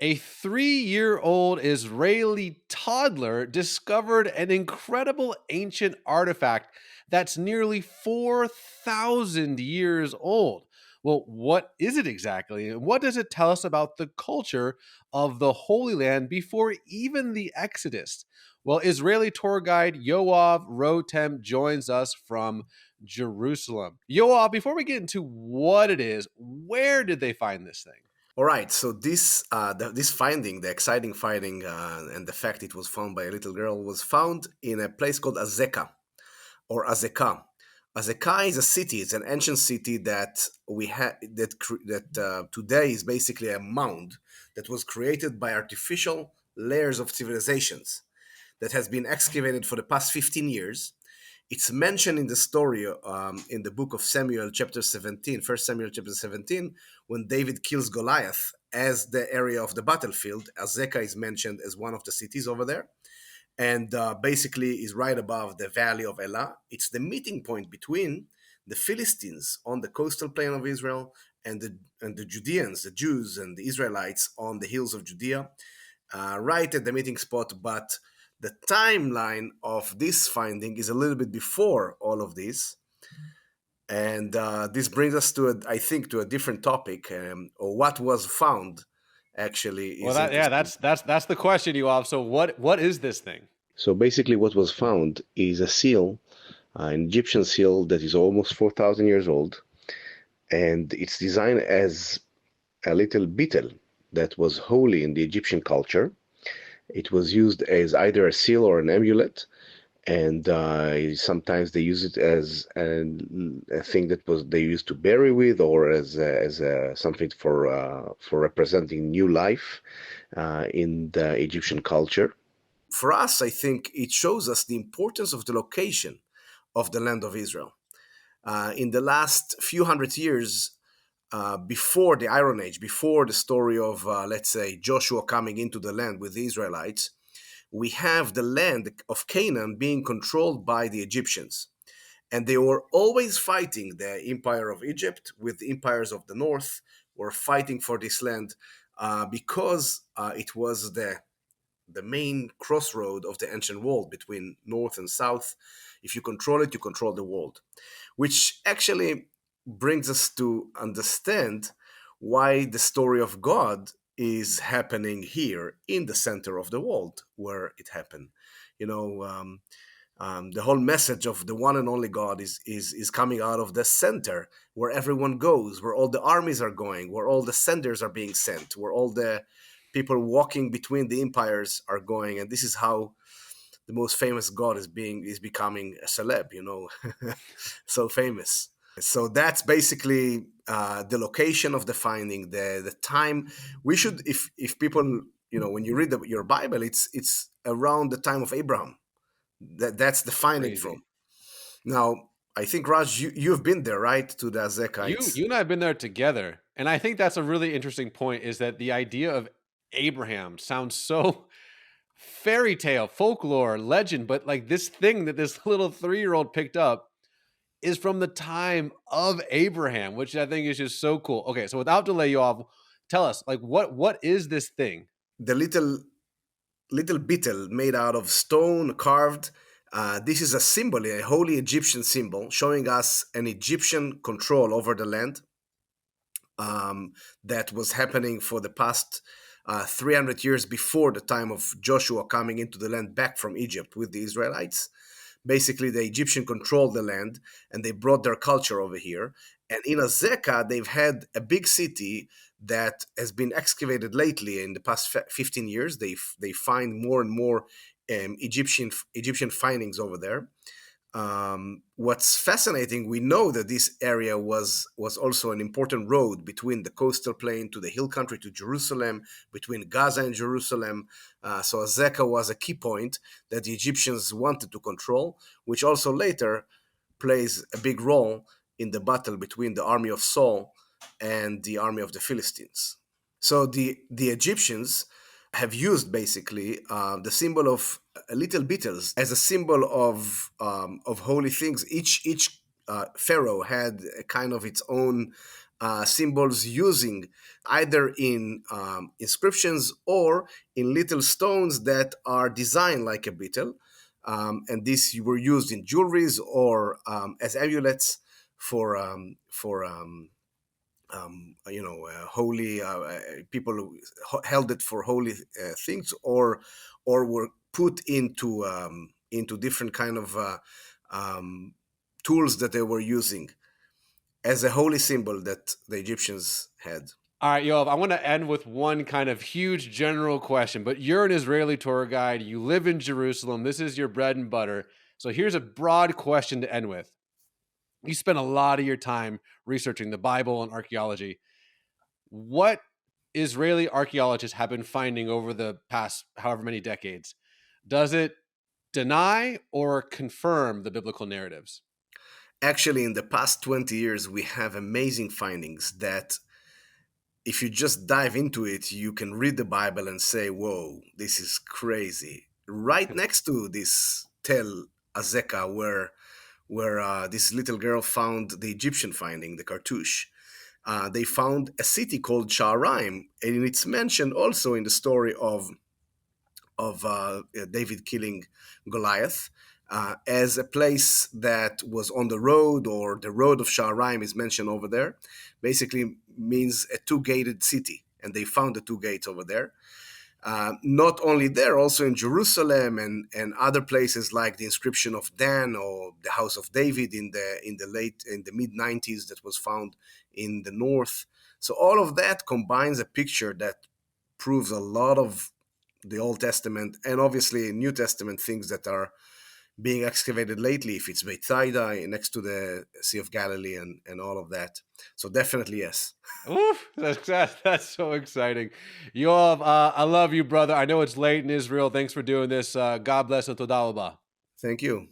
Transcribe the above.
A 3-year-old Israeli toddler discovered an incredible ancient artifact that's nearly 4,000 years old. Well, what is it exactly? And what does it tell us about the culture of the Holy Land before even the Exodus? Well, Israeli tour guide Yoav Rotem joins us from Jerusalem. Yoav, before we get into what it is, where did they find this thing? All right, so this finding, the exciting finding, and the fact it was found by a little girl was found in a place called Azeka or Azekah. Azekah is a city; it's an ancient city that we had that today is basically a mound that was created by artificial layers of civilizations that has been excavated for the past 15 years. It's mentioned in the story in the book of Samuel, chapter 17, First Samuel, chapter 17, when David kills Goliath as the area of the battlefield. Azekah is mentioned as one of the cities over there, and basically is right above the valley of Elah. It's the meeting point between the Philistines on the coastal plain of Israel and the Judeans, the Jews and the Israelites on the hills of Judea, right at the meeting spot. But the timeline of this finding is a little bit before all of this, and this brings us to, I think, to a different topic, or what was found. Actually, Well, is that yeah, interesting. that's the question you have. So what is this thing? So basically, what was found is a seal, an Egyptian seal that is almost 4,000 years old, and it's designed as a little beetle that was holy in the Egyptian culture. It was used as either a seal or an amulet, and sometimes they use it as a thing that was they used to bury with, or as something for representing new life in the Egyptian culture. For us, I think it shows us the importance of the location of the land of Israel. In the last few hundred years, before the Iron Age, before the story of, let's say, Joshua coming into the land with the Israelites, we have the land of Canaan being controlled by the Egyptians. And they were always fighting. The empire of Egypt with the empires of the north were fighting for this land because it was the main crossroad of the ancient world between north and south. If you control it, you control the world, which actually brings us to understand why the story of God is happening here in the center of the world where it happened. You know, the whole message of the one and only God is coming out of the center where everyone goes, where all the armies are going, where all the senders are being sent, where all the people walking between the empires are going, and this is how the most famous god is becoming a celeb, so famous. So that's basically the location of the finding, the time. We should, if people, when you read your Bible, it's around the time of Abraham. That's the finding from. Crazy. Now, I think Raj, you've been there, right, to the You Azekites. you and I have been there together, and I think that's a really interesting point. Is that the idea of Abraham sounds so fairy tale, folklore, legend, but like this thing that this little 3-year-old picked up is from the time of Abraham, which I think is just so cool. Okay, so without delay, you all tell us like what is this thing? The little beetle made out of stone carved. This is a symbol, a holy Egyptian symbol, showing us an Egyptian control over the land that was happening for the past 300 years before the time of Joshua coming into the land back from Egypt with the Israelites. Basically, the Egyptian controlled the land and they brought their culture over here. And in Azekah, they've had a big city that has been excavated lately in the past 15 years. They find more and more Egyptian findings over there. What's fascinating, we know that this area was also an important road between the coastal plain to the hill country to Jerusalem, between Gaza and Jerusalem. So Azekah was a key point that the Egyptians wanted to control, which also later plays a big role in the battle between the army of Saul and the army of the Philistines. So the Egyptians have used basically the symbol of little beetles as a symbol of holy things. Each pharaoh had a kind of its own symbols using either in inscriptions or in little stones that are designed like a beetle. And these were used in jewelries or as amulets for holy people who held it for holy things, or were put into different kind of um, tools that they were using as a holy symbol that the Egyptians had. All right, Yoav, I want to end with one kind of huge general question, but you're an Israeli tour guide. You live in Jerusalem. This is your bread and butter. So here's a broad question to end with. You spend a lot of your time researching the Bible and archaeology. What Israeli archaeologists have been finding over the past however many decades? Does it deny or confirm the biblical narratives? Actually, in the past 20 years, we have amazing findings that if you just dive into it, you can read the Bible and say, whoa, this is crazy. Right next to this Tel Azeka, where this little girl found the Egyptian finding, the cartouche. They found a city called Sha'araim, and it's mentioned also in the story of David killing Goliath, as a place that was on the road, or the road of Sha'araim is mentioned over there. Basically means a two-gated city, and they found the two gates over there. Not only there, also in Jerusalem and other places like the inscription of Dan or the House of David in the mid 90s that was found in the north. So all of that combines a picture that proves a lot of the Old Testament and obviously New Testament things that are being excavated lately, if it's Bethsaida next to the Sea of Galilee and all of that. So definitely yes. Oof, that's so exciting. Yoav, I love you, brother. I know it's late in Israel. Thanks for doing this. God bless and todah rabah. Thank you.